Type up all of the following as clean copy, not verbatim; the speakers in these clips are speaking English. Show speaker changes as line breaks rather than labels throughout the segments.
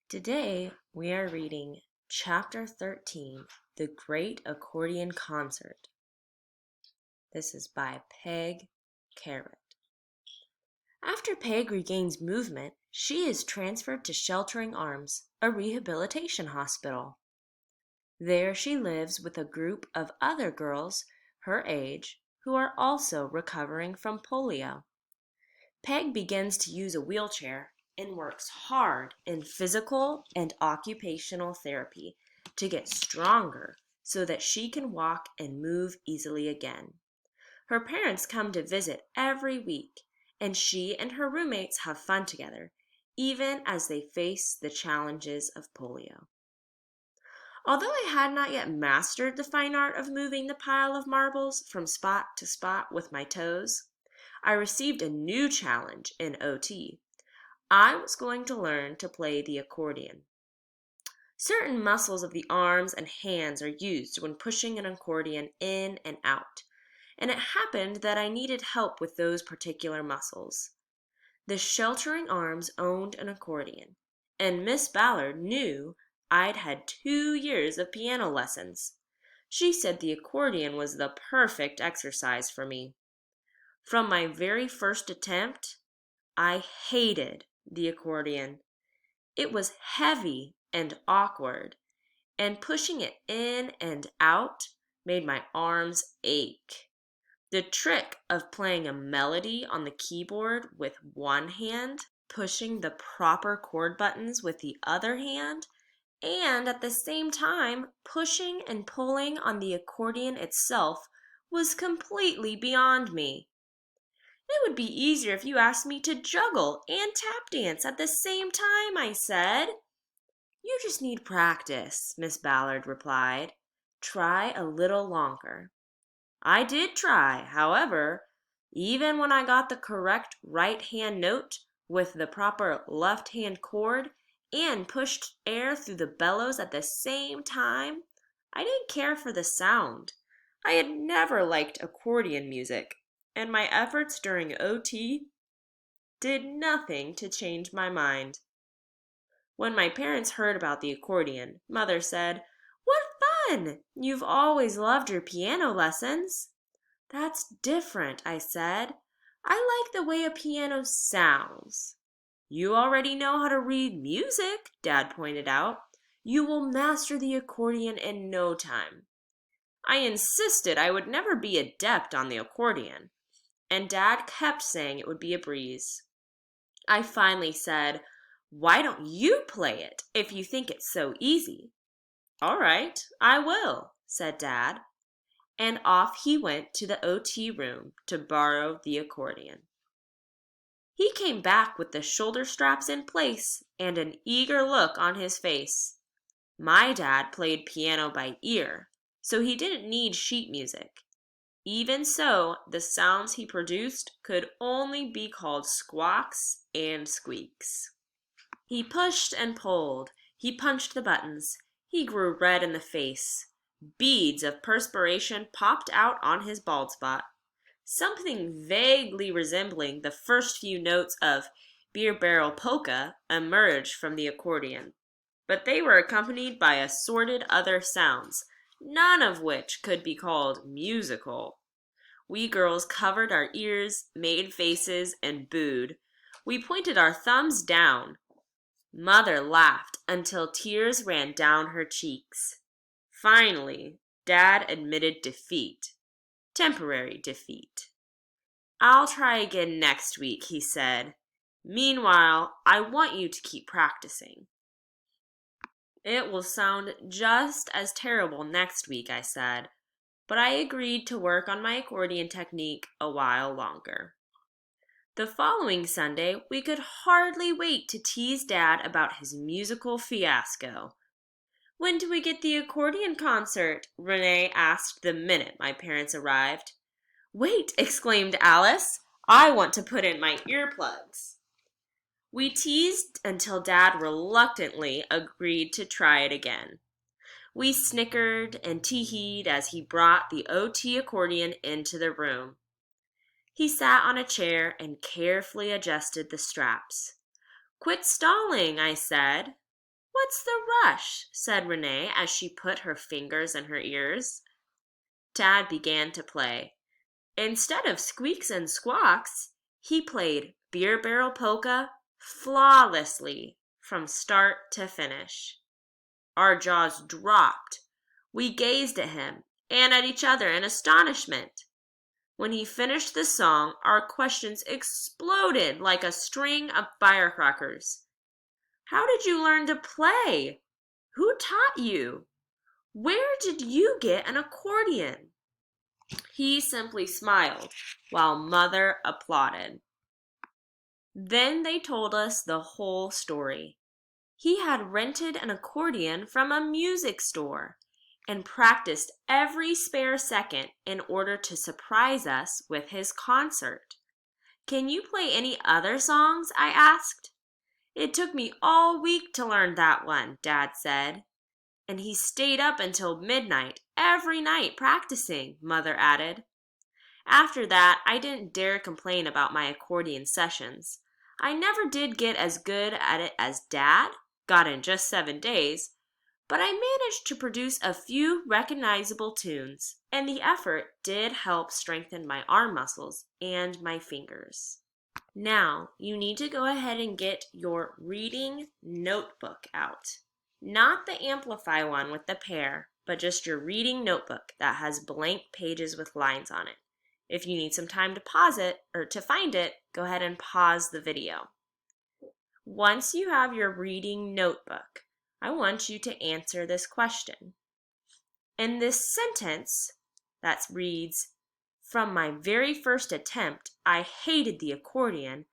Today we are reading Chapter 13, The Great Accordion Concert. This is by Peg Carrot. After Peg regains movement, she is transferred to Sheltering Arms, a rehabilitation hospital. There she lives with a group of other girls her age who are also recovering from polio. Peg begins to use a wheelchair and works hard in physical and occupational therapy to get stronger so that she can walk and move easily again. Her parents come to visit every week, and she and her roommates have fun together, even as they face the challenges of polio. Although I had not yet mastered the fine art of moving the pile of marbles from spot to spot with my toes, I received a new challenge in OT. I was going to learn to play the accordion. Certain muscles of the arms and hands are used when pushing an accordion in and out, and it happened that I needed help with those particular muscles. The Sheltering Arms owned an accordion, and Miss Ballard knew I'd had 2 years of piano lessons. She said the accordion was the perfect exercise for me. From my very first attempt, I hated the accordion. It was heavy and awkward, and pushing it in and out made my arms ache. The trick of playing a melody on the keyboard with one hand, pushing the proper chord buttons with the other hand, and at the same time pushing and pulling on the accordion itself was completely beyond me. It would be easier if you asked me to juggle and tap dance at the same time, I said. You just need practice, Miss Ballard replied. Try a little longer. I did try, however. Even when I got the correct right-hand note with the proper left-hand chord and pushed air through the bellows at the same time, I didn't care for the sound. I had never liked accordion music, and my efforts during OT did nothing to change my mind. When my parents heard about the accordion, Mother said, "What fun! You've always loved your piano lessons." "That's different," I said. "I like the way a piano sounds." "You already know how to read music," Dad pointed out. "You will master the accordion in no time." I insisted I would never be adept on the accordion, and Dad kept saying it would be a breeze. I finally said, "Why don't you play it if you think it's so easy?" "All right, I will," said Dad, and off he went to the OT room to borrow the accordion. He came back with the shoulder straps in place and an eager look on his face. My dad played piano by ear, so he didn't need sheet music. Even so, the sounds he produced could only be called squawks and squeaks. He pushed and pulled. He punched the buttons. He grew red in the face. Beads of perspiration popped out on his bald spot. Something vaguely resembling the first few notes of Beer Barrel Polka emerged from the accordion, but they were accompanied by assorted other sounds, none of which could be called musical. We girls covered our ears, made faces, and booed. We pointed our thumbs down. Mother laughed until tears ran down her cheeks. Finally, Dad admitted defeat. Temporary defeat. "I'll try again next week," he said. "Meanwhile, I want you to keep practicing." "It will sound just as terrible next week," I said, but I agreed to work on my accordion technique a while longer. The following Sunday, we could hardly wait to tease Dad about his musical fiasco. "When do we get the accordion concert?" Renee asked the minute my parents arrived. "Wait!" exclaimed Alice. "I want to put in my earplugs." We teased until Dad reluctantly agreed to try it again. We snickered and tee-heed as he brought the OT accordion into the room. He sat on a chair and carefully adjusted the straps. "Quit stalling," I said. "What's the rush?" said Renee as she put her fingers in her ears. Dad began to play. Instead of squeaks and squawks, he played Beer Barrel Polka flawlessly from start to finish. Our jaws dropped. We gazed at him and at each other in astonishment. When he finished the song, our questions exploded like a string of firecrackers. How did you learn to play? Who taught you? Where did you get an accordion? He simply smiled while Mother applauded. Then they told us the whole story. He had rented an accordion from a music store and practiced every spare second in order to surprise us with his concert. "Can you play any other songs?" I asked. "It took me all week to learn that one," Dad said. "And he stayed up until midnight every night practicing," Mother added. After that, I didn't dare complain about my accordion sessions. I never did get as good at it as Dad, got in just 7 days, but I managed to produce a few recognizable tunes, and the effort did help strengthen my arm muscles and my fingers. Now, you need to go ahead and get your reading notebook out. Not the Amplify one with the pear, but just your reading notebook that has blank pages with lines on it. If you need some time to pause it or to find it, go ahead and pause the video. Once you have your reading notebook, I want you to answer this question. In this sentence that reads, "From my very first attempt, I hated the accordion.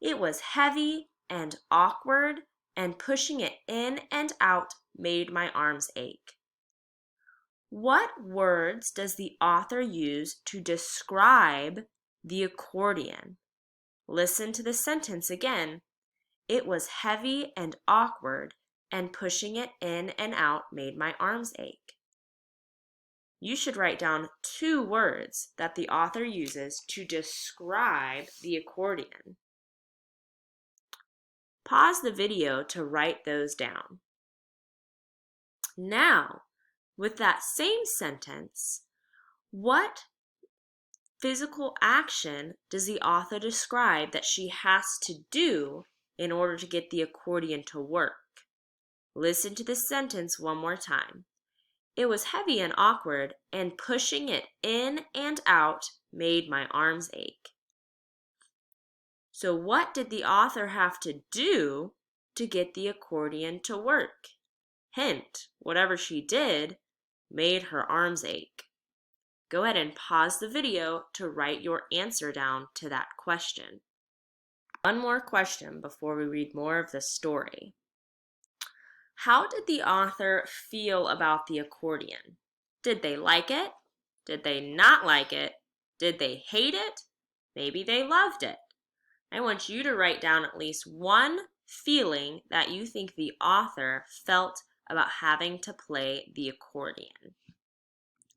It was heavy and awkward, and pushing it in and out made my arms ache." What words does the author use to describe the accordion? Listen to the sentence again. It was heavy and awkward, and pushing it in and out made my arms ache. You should write down 2 words that the author uses to describe the accordion. Pause the video to write those down. Now, with that same sentence, what physical action does the author describe that she has to do in order to get the accordion to work? Listen to the sentence one more time. It was heavy and awkward, and pushing it in and out made my arms ache. So what did the author have to do to get the accordion to work? Hint, whatever she did made her arms ache. Go ahead and pause the video to write your answer down to that question. One more question before we read more of the story. How did the author feel about the accordion? Did they like it? Did they not like it? Did they hate it? Maybe they loved it. I want you to write down at least one feeling that you think the author felt about having to play the accordion.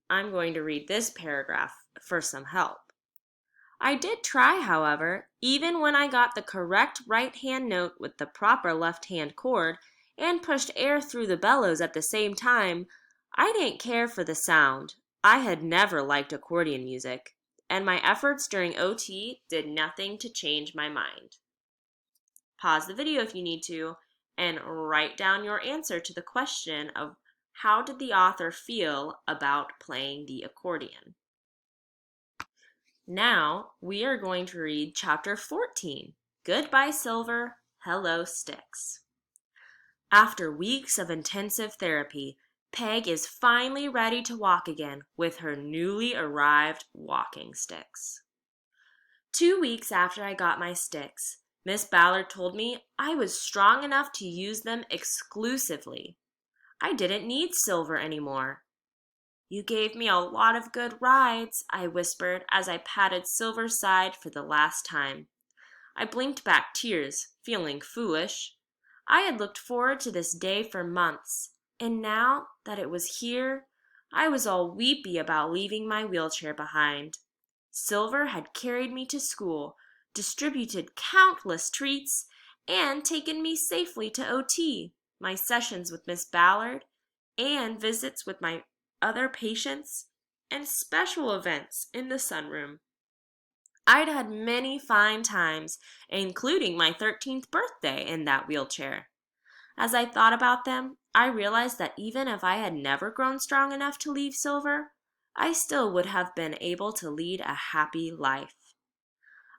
I'm going to read this paragraph for some help. "I did try, however, even when I got the correct right-hand note with the proper left-hand chord and pushed air through the bellows at the same time. I didn't care for the sound. I had never liked accordion music, and my efforts during OT did nothing to change my mind." Pause the video if you need to and write down your answer to the question of how did the author feel about playing the accordion. Now we are going to read chapter 14, Goodbye Silver, Hello Sticks. After weeks of intensive therapy, Peg is finally ready to walk again with her newly arrived walking sticks. 2 weeks after I got my sticks, Miss Ballard told me I was strong enough to use them exclusively. I didn't need Silver anymore. "You gave me a lot of good rides," I whispered as I patted Silver's side for the last time. I blinked back tears, feeling foolish. I had looked forward to this day for months, and now that it was here, I was all weepy about leaving my wheelchair behind. Silver had carried me to school, distributed countless treats, and taken me safely to OT. my sessions with Miss Ballard, and visits with my other patients, and special events in the sunroom. I'd had many fine times, including my 13th birthday in that wheelchair. As I thought about them, I realized that even if I had never grown strong enough to leave Silver, I still would have been able to lead a happy life.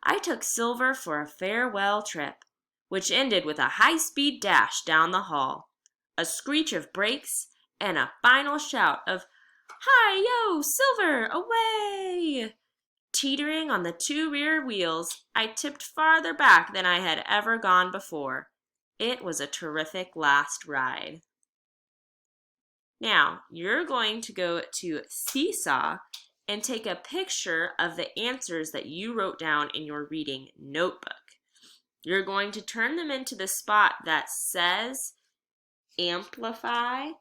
I took Silver for a farewell trip, which ended with a high-speed dash down the hall, a screech of brakes, and a final shout of, "Hi-yo, Silver, away!" Teetering on the two rear wheels, I tipped farther back than I had ever gone before. It was a terrific last ride. Now, you're going to go to Seesaw and take a picture of the answers that you wrote down in your reading notebook. You're going to turn them into the spot that says Amplify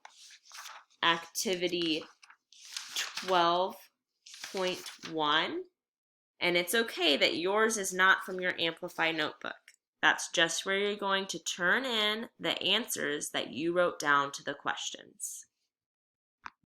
Activity 12.1. And it's okay that yours is not from your Amplify notebook. That's just where you're going to turn in the answers that you wrote down to the questions.